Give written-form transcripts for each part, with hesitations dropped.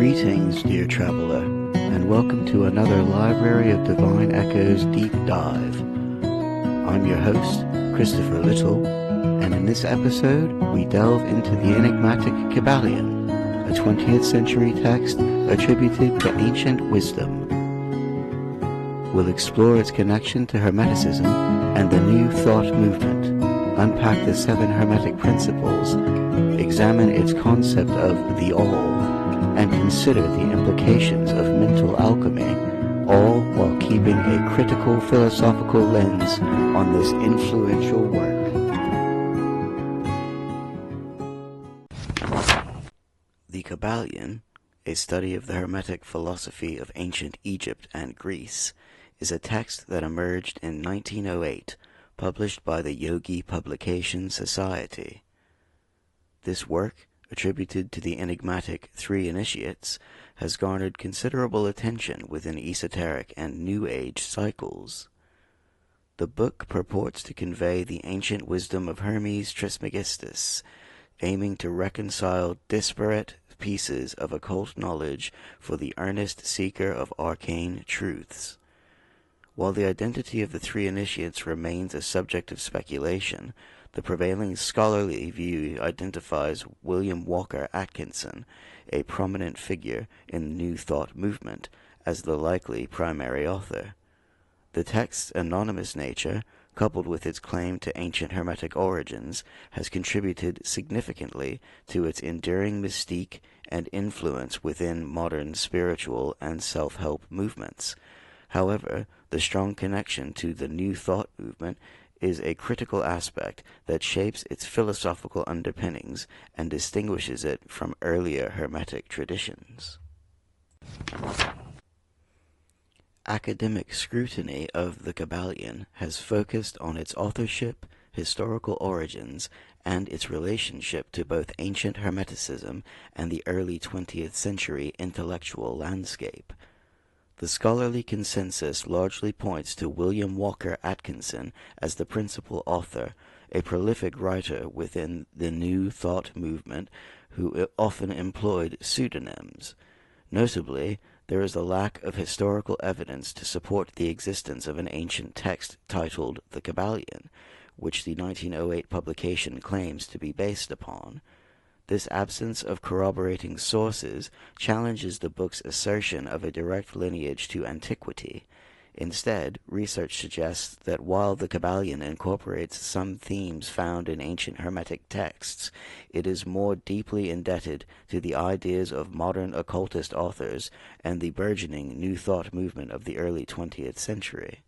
Greetings, dear traveler, and welcome to another Library of Divine Echoes deep dive. I'm your host, Christopher Little, and in this episode we delve into the enigmatic Kybalion, a 20th century text attributed to ancient wisdom. We'll explore its connection to Hermeticism and the New Thought movement, unpack the 7 Hermetic principles, examine its concept of the All, and consider the implications of mental alchemy, all while keeping a critical philosophical lens on this influential work. The Kybalion, a study of the Hermetic philosophy of ancient Egypt and Greece, is a text that emerged in 1908, published by the Yogi Publication Society. This work, attributed to the enigmatic 3 initiates, has garnered considerable attention within esoteric and New Age cycles. The book purports to convey the ancient wisdom of Hermes Trismegistus, aiming to reconcile disparate pieces of occult knowledge for the earnest seeker of arcane truths. While the identity of the 3 initiates remains a subject of speculation, the prevailing scholarly view identifies William Walker Atkinson, a prominent figure in the New Thought movement, as the likely primary author. The text's anonymous nature, coupled with its claim to ancient Hermetic origins, has contributed significantly to its enduring mystique and influence within modern spiritual and self-help movements. However, the strong connection to the New Thought movement is a critical aspect that shapes its philosophical underpinnings and distinguishes it from earlier Hermetic traditions. Academic scrutiny of the Kybalion has focused on its authorship, historical origins, and its relationship to both ancient Hermeticism and the early 20th century intellectual landscape. The scholarly consensus largely points to William Walker Atkinson as the principal author, a prolific writer within the New Thought movement who often employed pseudonyms. Notably, there is a lack of historical evidence to support the existence of an ancient text titled the Kybalion, which the 1908 publication claims to be based upon. This absence of corroborating sources challenges the book's assertion of a direct lineage to antiquity. Instead, research suggests that while the Kybalion incorporates some themes found in ancient Hermetic texts, it is more deeply indebted to the ideas of modern occultist authors and the burgeoning New Thought movement of the early 20th century.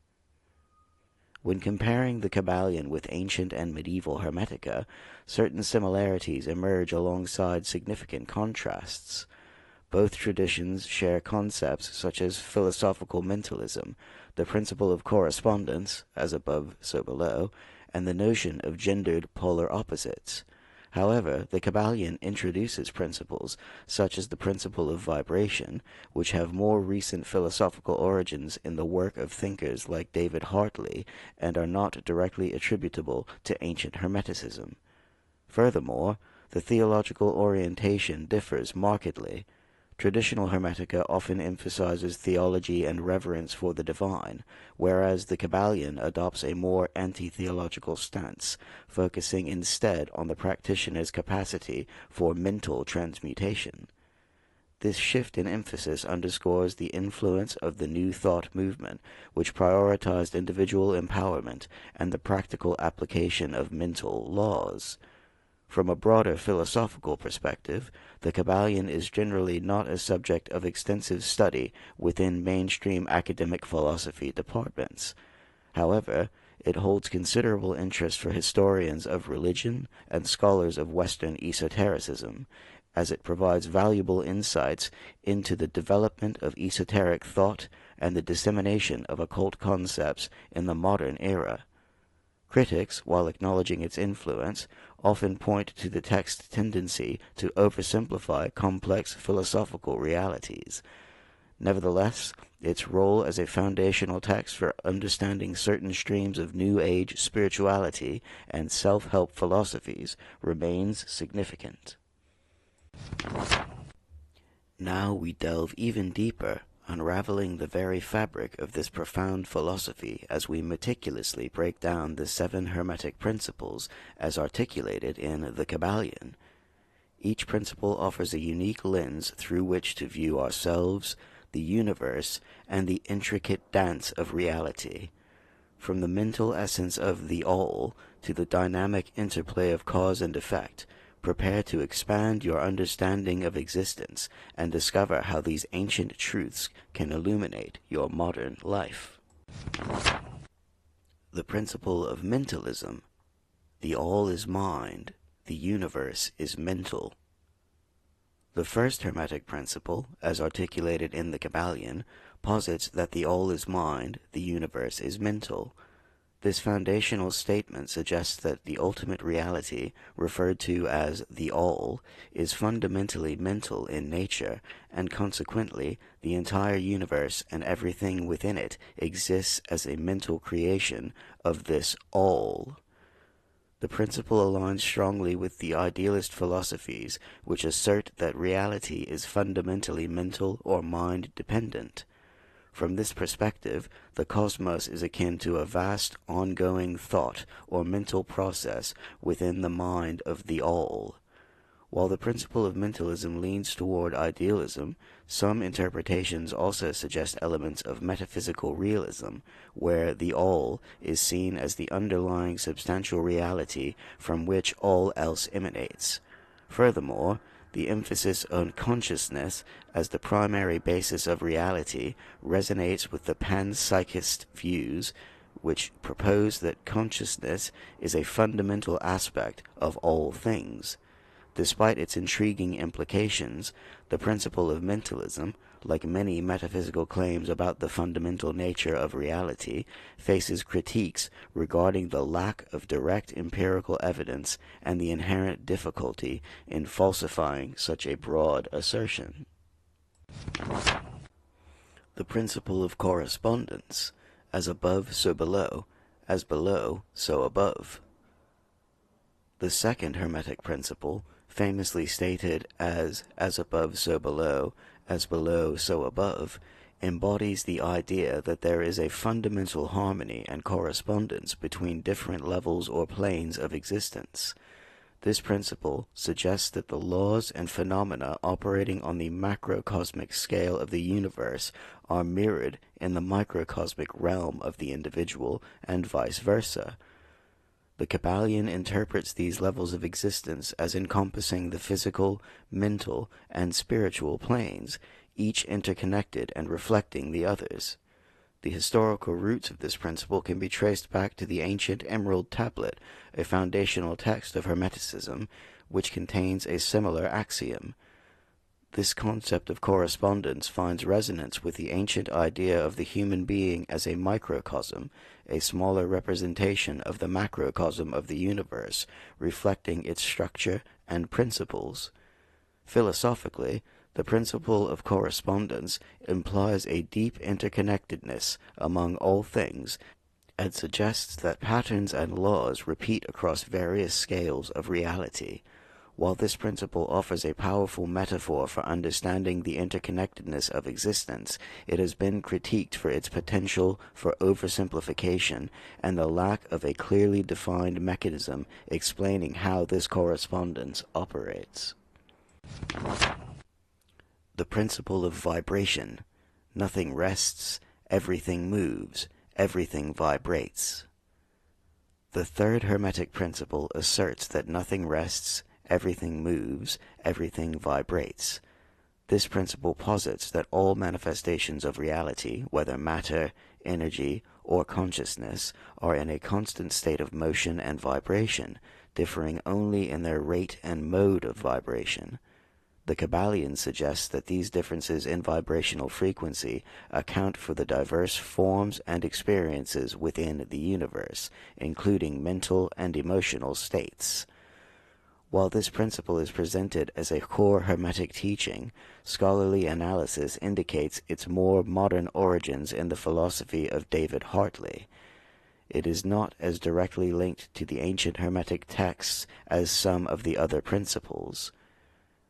When comparing the Kybalion with ancient and medieval Hermetica, certain similarities emerge alongside significant contrasts. Both traditions share concepts such as philosophical mentalism, the principle of correspondence, as above so below, and the notion of gendered polar opposites. However, the Kybalion introduces principles, such as the principle of vibration, which have more recent philosophical origins in the work of thinkers like David Hartley and are not directly attributable to ancient Hermeticism. Furthermore, the theological orientation differs markedly. Traditional Hermetica often emphasizes theology and reverence for the divine, whereas the Kybalion adopts a more anti-theological stance, focusing instead on the practitioner's capacity for mental transmutation. This shift in emphasis underscores the influence of the New Thought movement, which prioritized individual empowerment and the practical application of mental laws. From a broader philosophical perspective, the Kybalion is generally not a subject of extensive study within mainstream academic philosophy departments. However, it holds considerable interest for historians of religion and scholars of Western esotericism, as it provides valuable insights into the development of esoteric thought and the dissemination of occult concepts in the modern era. Critics, while acknowledging its influence, often point to the text's tendency to oversimplify complex philosophical realities. Nevertheless, its role as a foundational text for understanding certain streams of New Age spirituality and self-help philosophies remains significant. Now we delve even deeper, unraveling the very fabric of this profound philosophy as we meticulously break down the 7 Hermetic principles as articulated in the Kybalion. Each principle offers a unique lens through which to view ourselves, the universe, and the intricate dance of reality. From the mental essence of the all to the dynamic interplay of cause and effect, prepare to expand your understanding of existence and discover how these ancient truths can illuminate your modern life. The principle of mentalism. The all is mind, the universe is mental. The first Hermetic principle, as articulated in the Kybalion, posits that the all is mind, the universe is mental. This foundational statement suggests that the ultimate reality, referred to as the all, is fundamentally mental in nature, and consequently the entire universe and everything within it exists as a mental creation of this all. The principle aligns strongly with the idealist philosophies which assert that reality is fundamentally mental or mind-dependent. From this perspective, the cosmos is akin to a vast, ongoing thought or mental process within the mind of the all. While the principle of mentalism leans toward idealism, some interpretations also suggest elements of metaphysical realism, where the all is seen as the underlying substantial reality from which all else emanates. Furthermore, the emphasis on consciousness as the primary basis of reality resonates with the panpsychist views, which propose that consciousness is a fundamental aspect of all things. Despite its intriguing implications, the principle of mentalism, like many metaphysical claims about the fundamental nature of reality, faces critiques regarding the lack of direct empirical evidence and the inherent difficulty in falsifying such a broad assertion. The principle of correspondence, as above so below, as below so above. The second Hermetic principle, famously stated as above so below, as below so above, embodies the idea that there is a fundamental harmony and correspondence between different levels or planes of existence. This principle suggests that the laws and phenomena operating on the macrocosmic scale of the universe are mirrored in the microcosmic realm of the individual, and vice versa. The Kybalion interprets these levels of existence as encompassing the physical, mental, and spiritual planes, each interconnected and reflecting the others. The historical roots of this principle can be traced back to the ancient Emerald Tablet, a foundational text of Hermeticism, which contains a similar axiom. This concept of correspondence finds resonance with the ancient idea of the human being as a microcosm, a smaller representation of the macrocosm of the universe, reflecting its structure and principles. Philosophically, the principle of correspondence implies a deep interconnectedness among all things and suggests that patterns and laws repeat across various scales of reality. While this principle offers a powerful metaphor for understanding the interconnectedness of existence, it has been critiqued for its potential for oversimplification and the lack of a clearly defined mechanism explaining how this correspondence operates. The principle of vibration. Nothing rests, everything moves, everything vibrates. The third Hermetic principle asserts that nothing rests, everything moves, everything vibrates. This principle posits that all manifestations of reality, whether matter, energy, or consciousness, are in a constant state of motion and vibration, differing only in their rate and mode of vibration. The Kybalion suggests that these differences in vibrational frequency account for the diverse forms and experiences within the universe, including mental and emotional states. While this principle is presented as a core Hermetic teaching, scholarly analysis indicates its more modern origins in the philosophy of David Hartley. It is not as directly linked to the ancient Hermetic texts as some of the other principles.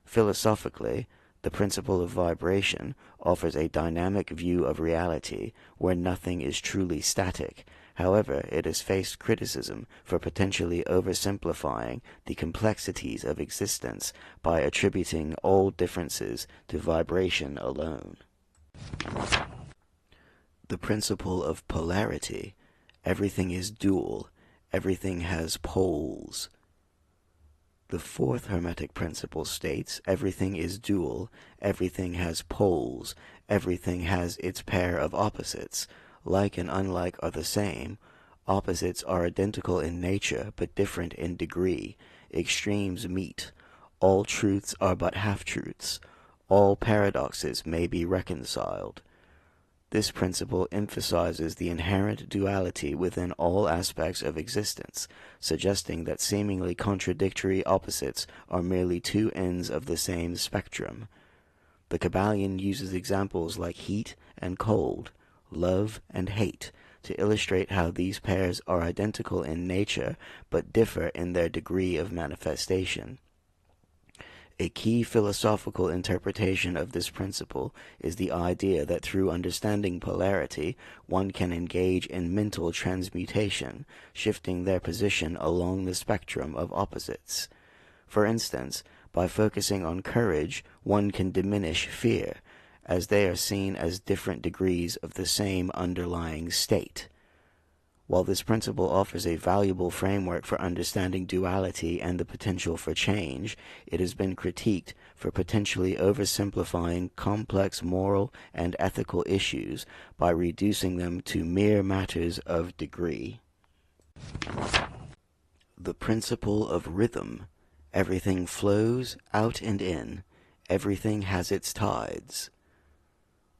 Philosophically, The principle of vibration offers a dynamic view of reality where nothing is truly static. However, it has faced criticism for potentially oversimplifying the complexities of existence by attributing all differences to vibration alone. The principle of polarity. Everything is dual. Everything has poles. The fourth Hermetic principle states everything is dual, everything has poles, everything has its pair of opposites. Like and unlike are the same. Opposites are identical in nature but different in degree. Extremes meet. All truths are but half-truths. All paradoxes may be reconciled. This principle emphasizes the inherent duality within all aspects of existence, suggesting that seemingly contradictory opposites are merely two ends of the same spectrum. The Kybalion uses examples like heat and cold, love and hate, to illustrate how these pairs are identical in nature but differ in their degree of manifestation. A key philosophical interpretation of this principle is the idea that through understanding polarity, one can engage in mental transmutation, shifting their position along the spectrum of opposites. For instance, by focusing on courage, one can diminish fear, as they are seen as different degrees of the same underlying state. While this principle offers a valuable framework for understanding duality and the potential for change, it has been critiqued for potentially oversimplifying complex moral and ethical issues by reducing them to mere matters of degree. The principle of rhythm. Everything flows out and in. Everything has its tides.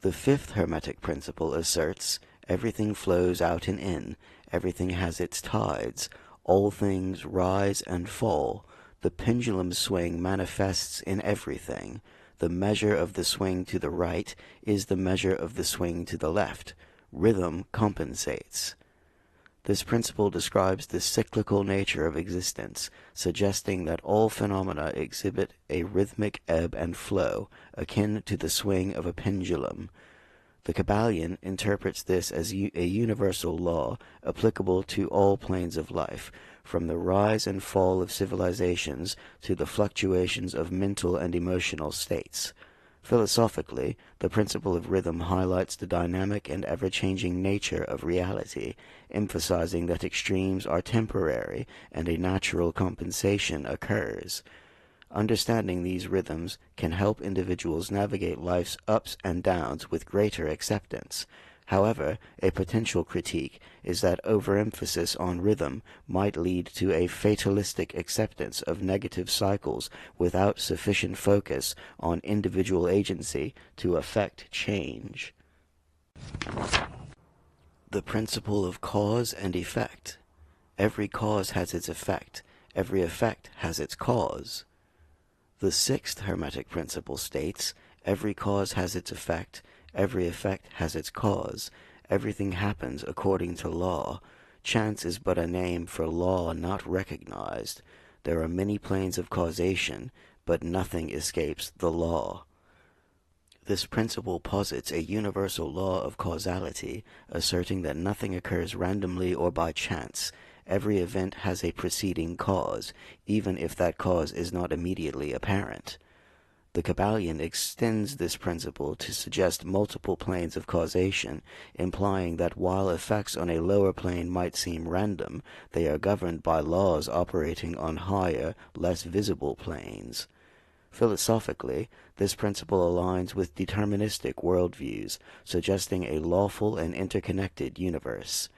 The fifth Hermetic principle asserts everything flows out and in. Everything has its tides. All things rise and fall. The pendulum swing manifests in everything. The measure of the swing to the right is the measure of the swing to the left. Rhythm compensates. This principle describes the cyclical nature of existence, suggesting that all phenomena exhibit a rhythmic ebb and flow, akin to the swing of a pendulum. The Kybalion interprets this as a universal law applicable to all planes of life, from the rise and fall of civilizations to the fluctuations of mental and emotional states. Philosophically, the principle of rhythm highlights the dynamic and ever-changing nature of reality, emphasizing that extremes are temporary and a natural compensation occurs. Understanding these rhythms can help individuals navigate life's ups and downs with greater acceptance. However, a potential critique is that overemphasis on rhythm might lead to a fatalistic acceptance of negative cycles without sufficient focus on individual agency to affect change. The principle of cause and effect. Every cause has its effect. Every effect has its cause. The sixth Hermetic principle states, every cause has its effect, every effect has its cause, everything happens according to law. Chance is but a name for law not recognized. There are many planes of causation, but nothing escapes the law. This principle posits a universal law of causality, asserting that nothing occurs randomly or by chance. Every event has a preceding cause, even if that cause is not immediately apparent. The Kybalion extends this principle to suggest multiple planes of causation, implying that while effects on a lower plane might seem random, they are governed by laws operating on higher, less visible planes. Philosophically, this principle aligns with deterministic worldviews, suggesting a lawful and interconnected universe.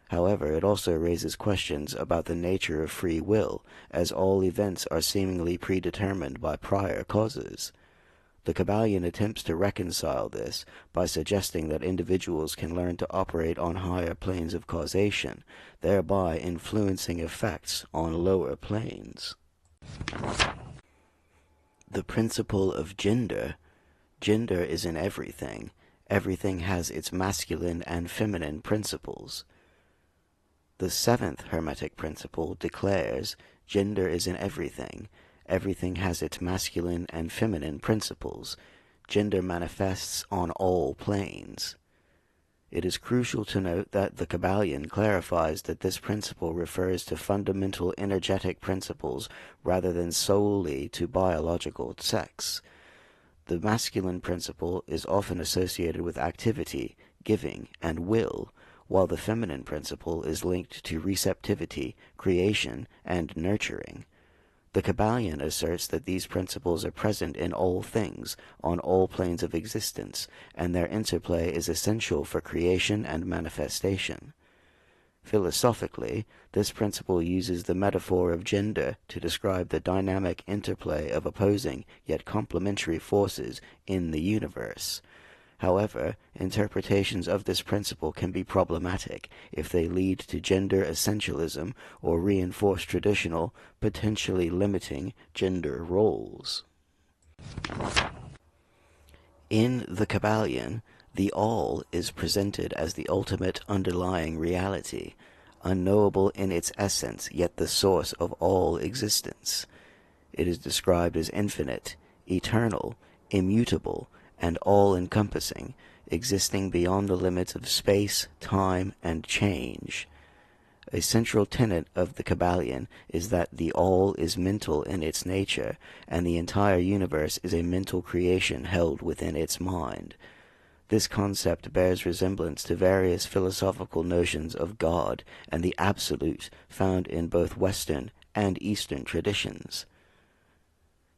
However, it also raises questions about the nature of free will, as all events are seemingly predetermined by prior causes. The Kybalion attempts to reconcile this by suggesting that individuals can learn to operate on higher planes of causation, thereby influencing effects on lower planes. The principle of gender. Gender is in everything. Everything has its masculine and feminine principles. The seventh Hermetic principle declares, gender is in everything. Everything has its masculine and feminine principles. gender manifests on all planes. It is crucial to note that the Kybalion clarifies that this principle refers to fundamental energetic principles rather than solely to biological sex. The masculine principle is often associated with activity, giving, and will, while the feminine principle is linked to receptivity, creation, and nurturing. The Kybalion asserts that these principles are present in all things, on all planes of existence, and their interplay is essential for creation and manifestation. Philosophically, this principle uses the metaphor of gender to describe the dynamic interplay of opposing yet complementary forces in the universe. However, interpretations of this principle can be problematic if they lead to gender essentialism or reinforce traditional, potentially limiting gender roles. In the Kybalion, the All is presented as the ultimate underlying reality, unknowable in its essence, yet the source of all existence. It is described as infinite, eternal, immutable, and all-encompassing, existing beyond the limits of space, time, and change. A central tenet of the Kybalion is that the All is mental in its nature, and the entire universe is a mental creation held within its mind. This concept bears resemblance to various philosophical notions of God and the Absolute found in both Western and Eastern traditions.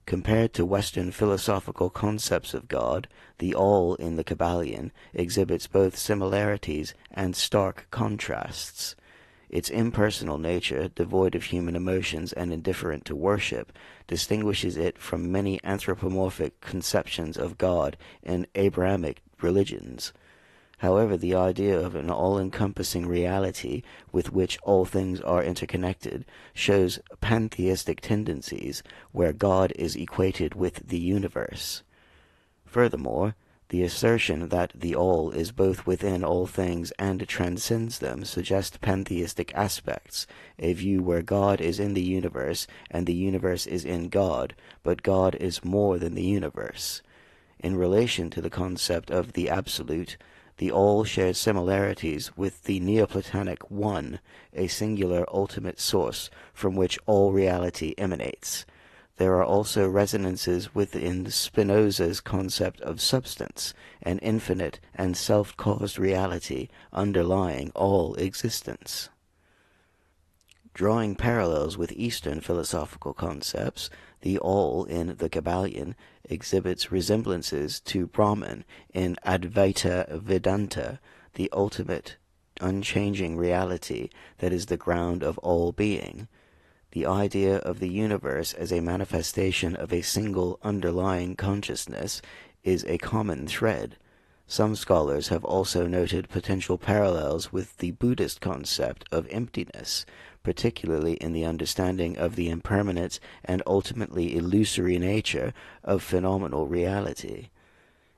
Compared to Western philosophical concepts of God, the All in the Kybalion exhibits both similarities and stark contrasts. Its impersonal nature, devoid of human emotions and indifferent to worship, distinguishes it from many anthropomorphic conceptions of God in Abrahamic religions. However, the idea of an all-encompassing reality with which all things are interconnected shows pantheistic tendencies where God is equated with the universe. Furthermore, the assertion that the All is both within all things and transcends them suggests pantheistic aspects, a view where God is in the universe and the universe is in God, but God is more than the universe. In relation to the concept of the Absolute, the All shares similarities with the Neoplatonic One, a singular ultimate source from which all reality emanates. There are also resonances within Spinoza's concept of substance, an infinite and self-caused reality underlying all existence. Drawing parallels with Eastern philosophical concepts, the All in the Kybalion exhibits resemblances to Brahman in Advaita Vedanta, the ultimate, unchanging reality that is the ground of all being. The idea of the universe as a manifestation of a single underlying consciousness is a common thread. Some scholars have also noted potential parallels with the Buddhist concept of emptiness, particularly in the understanding of the impermanent and ultimately illusory nature of phenomenal reality.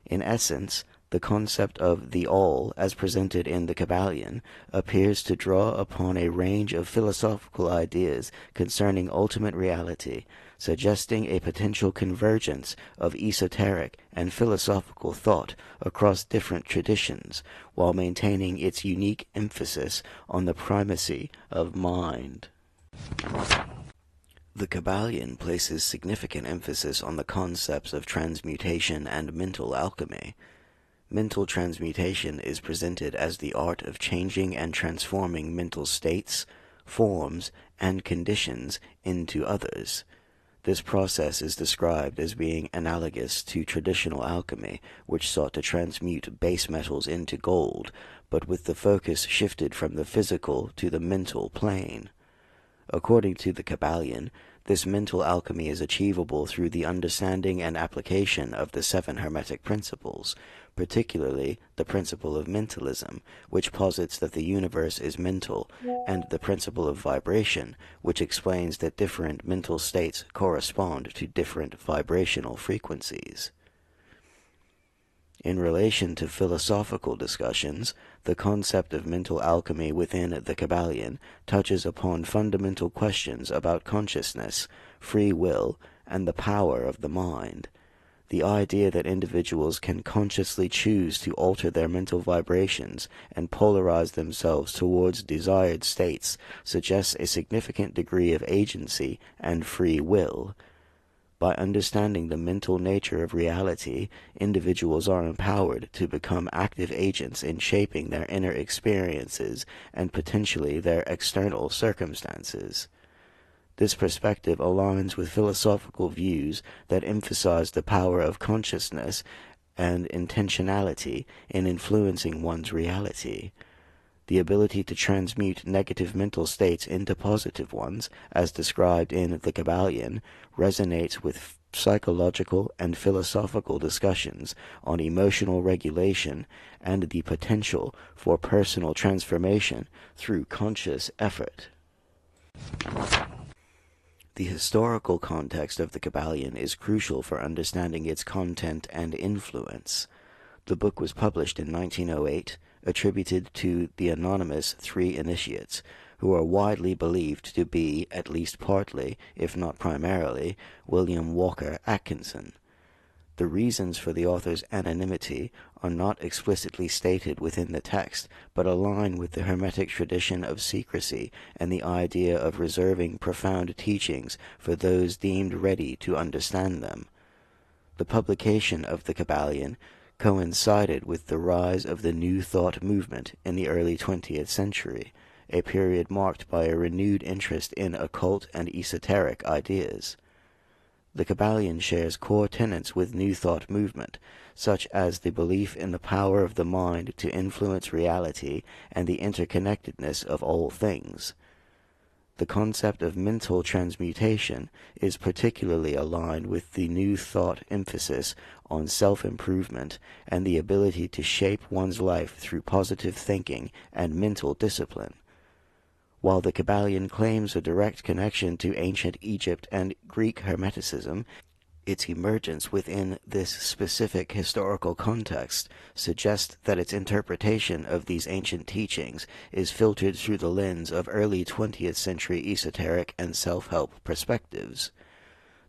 In essence, the concept of the All, as presented in the Kybalion, appears to draw upon a range of philosophical ideas concerning ultimate reality, suggesting a potential convergence of esoteric and philosophical thought across different traditions, while maintaining its unique emphasis on the primacy of mind. The Kybalion places significant emphasis on the concepts of transmutation and mental alchemy. Mental transmutation is presented as the art of changing and transforming mental states, forms, and conditions into others. This process is described as being analogous to traditional alchemy, which sought to transmute base metals into gold, but with the focus shifted from the physical to the mental plane. According to the Kybalion, this mental alchemy is achievable through the understanding and application of the 7 Hermetic principles, particularly the principle of mentalism, which posits that the universe is mental, and the principle of vibration, which explains that different mental states correspond to different vibrational frequencies. In relation to philosophical discussions, the concept of mental alchemy within the Kybalion touches upon fundamental questions about consciousness, free will, and the power of the mind. The idea that individuals can consciously choose to alter their mental vibrations and polarize themselves towards desired states suggests a significant degree of agency and free will. By understanding the mental nature of reality, individuals are empowered to become active agents in shaping their inner experiences and potentially their external circumstances. This perspective aligns with philosophical views that emphasize the power of consciousness and intentionality in influencing one's reality. The ability to transmute negative mental states into positive ones, as described in the Kybalion, resonates with psychological and philosophical discussions on emotional regulation and the potential for personal transformation through conscious effort. The historical context of the Kybalion is crucial for understanding its content and influence. The book was published in 1908, attributed to the anonymous three initiates, who are widely believed to be, at least partly, if not primarily, William Walker Atkinson. The reasons for the author's anonymity are not explicitly stated within the text, but align with the Hermetic tradition of secrecy and the idea of reserving profound teachings for those deemed ready to understand them. The publication of the Kybalion coincided with the rise of the New Thought movement in the early 20th century, a period marked by a renewed interest in occult and esoteric ideas. The Kybalion shares core tenets with New Thought movement, such as the belief in the power of the mind to influence reality and the interconnectedness of all things. The concept of mental transmutation is particularly aligned with the New Thought emphasis on self-improvement and the ability to shape one's life through positive thinking and mental discipline. While the Kybalion claims a direct connection to ancient Egypt and Greek Hermeticism, its emergence within this specific historical context suggests that its interpretation of these ancient teachings is filtered through the lens of early 20th century esoteric and self-help perspectives.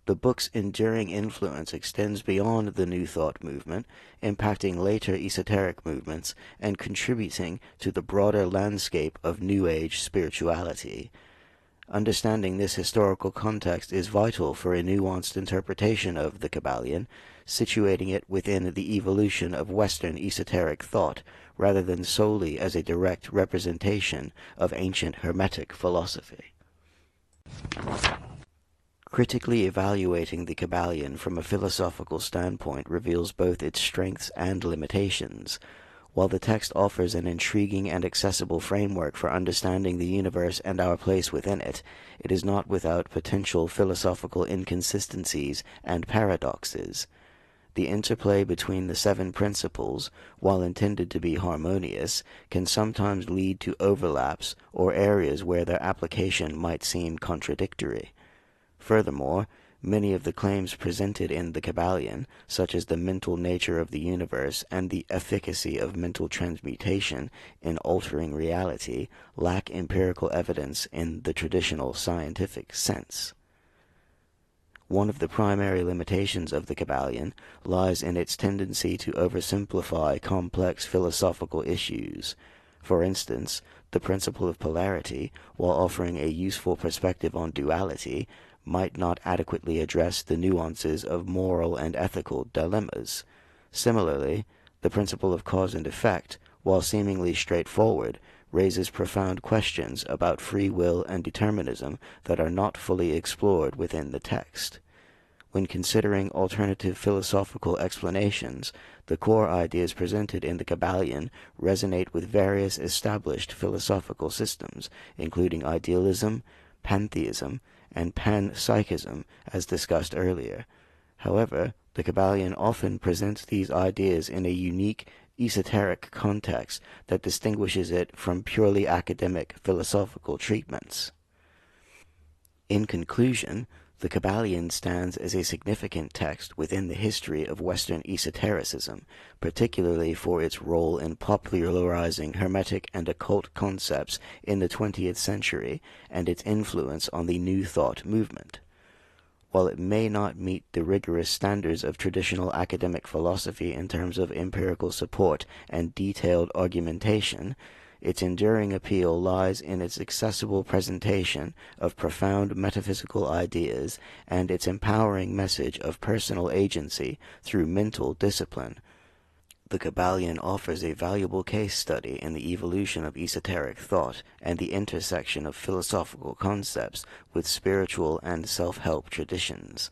The book's enduring influence extends beyond the New Thought movement, impacting later esoteric movements and contributing to the broader landscape of New Age spirituality. Understanding this historical context is vital for a nuanced interpretation of the Kybalion, situating it within the evolution of Western esoteric thought, rather than solely as a direct representation of ancient Hermetic philosophy. Critically evaluating the Kybalion from a philosophical standpoint reveals both its strengths and limitations. While the text offers an intriguing and accessible framework for understanding the universe and our place within it, it is not without potential philosophical inconsistencies and paradoxes. The interplay between the seven principles, while intended to be harmonious, can sometimes lead to overlaps or areas where their application might seem contradictory. Furthermore, many of the claims presented in the Kybalion, such as the mental nature of the universe and the efficacy of mental transmutation in altering reality, lack empirical evidence in the traditional scientific sense. One of the primary limitations of the Kybalion lies in its tendency to oversimplify complex philosophical issues. For instance, the principle of polarity, while offering a useful perspective on duality, might not adequately address the nuances of moral and ethical dilemmas. Similarly, the principle of cause and effect, while seemingly straightforward, raises profound questions about free will and determinism that are not fully explored within the text. When considering alternative philosophical explanations, the core ideas presented in the Kybalion resonate with various established philosophical systems, including idealism, pantheism, and panpsychism, as discussed earlier. However, the Kybalion often presents these ideas in a unique, esoteric context that distinguishes it from purely academic philosophical treatments. In conclusion, the Kybalion stands as a significant text within the history of Western esotericism, particularly for its role in popularizing Hermetic and occult concepts in the 20th century and its influence on the New Thought movement. While it may not meet the rigorous standards of traditional academic philosophy in terms of empirical support and detailed argumentation, its enduring appeal lies in its accessible presentation of profound metaphysical ideas and its empowering message of personal agency through mental discipline. The Kybalion offers a valuable case study in the evolution of esoteric thought and the intersection of philosophical concepts with spiritual and self-help traditions.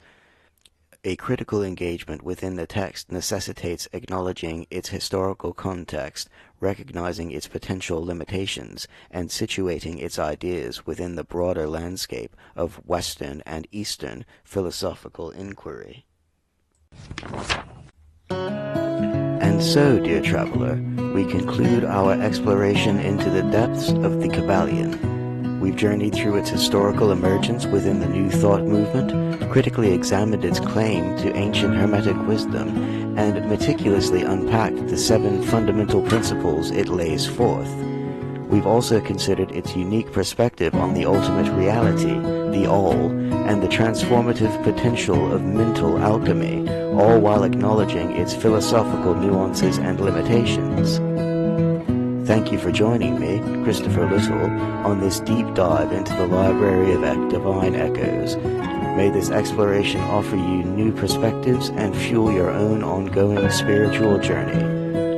A critical engagement within the text necessitates acknowledging its historical context, recognizing its potential limitations, and situating its ideas within the broader landscape of Western and Eastern philosophical inquiry. And so, dear traveler, we conclude our exploration into the depths of the Kybalion. We've journeyed through its historical emergence within the New Thought movement, critically examined its claim to ancient Hermetic wisdom, and meticulously unpacked the 7 fundamental principles it lays forth. We've also considered its unique perspective on the ultimate reality, the all, and the transformative potential of mental alchemy, all while acknowledging its philosophical nuances and limitations. Thank you for joining me, Christopher Little, on this deep dive into the library of divine echoes. May this exploration offer you new perspectives and fuel your own ongoing spiritual journey.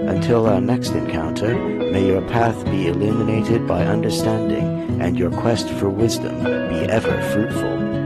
Until our next encounter, may your path be illuminated by understanding and your quest for wisdom be ever fruitful.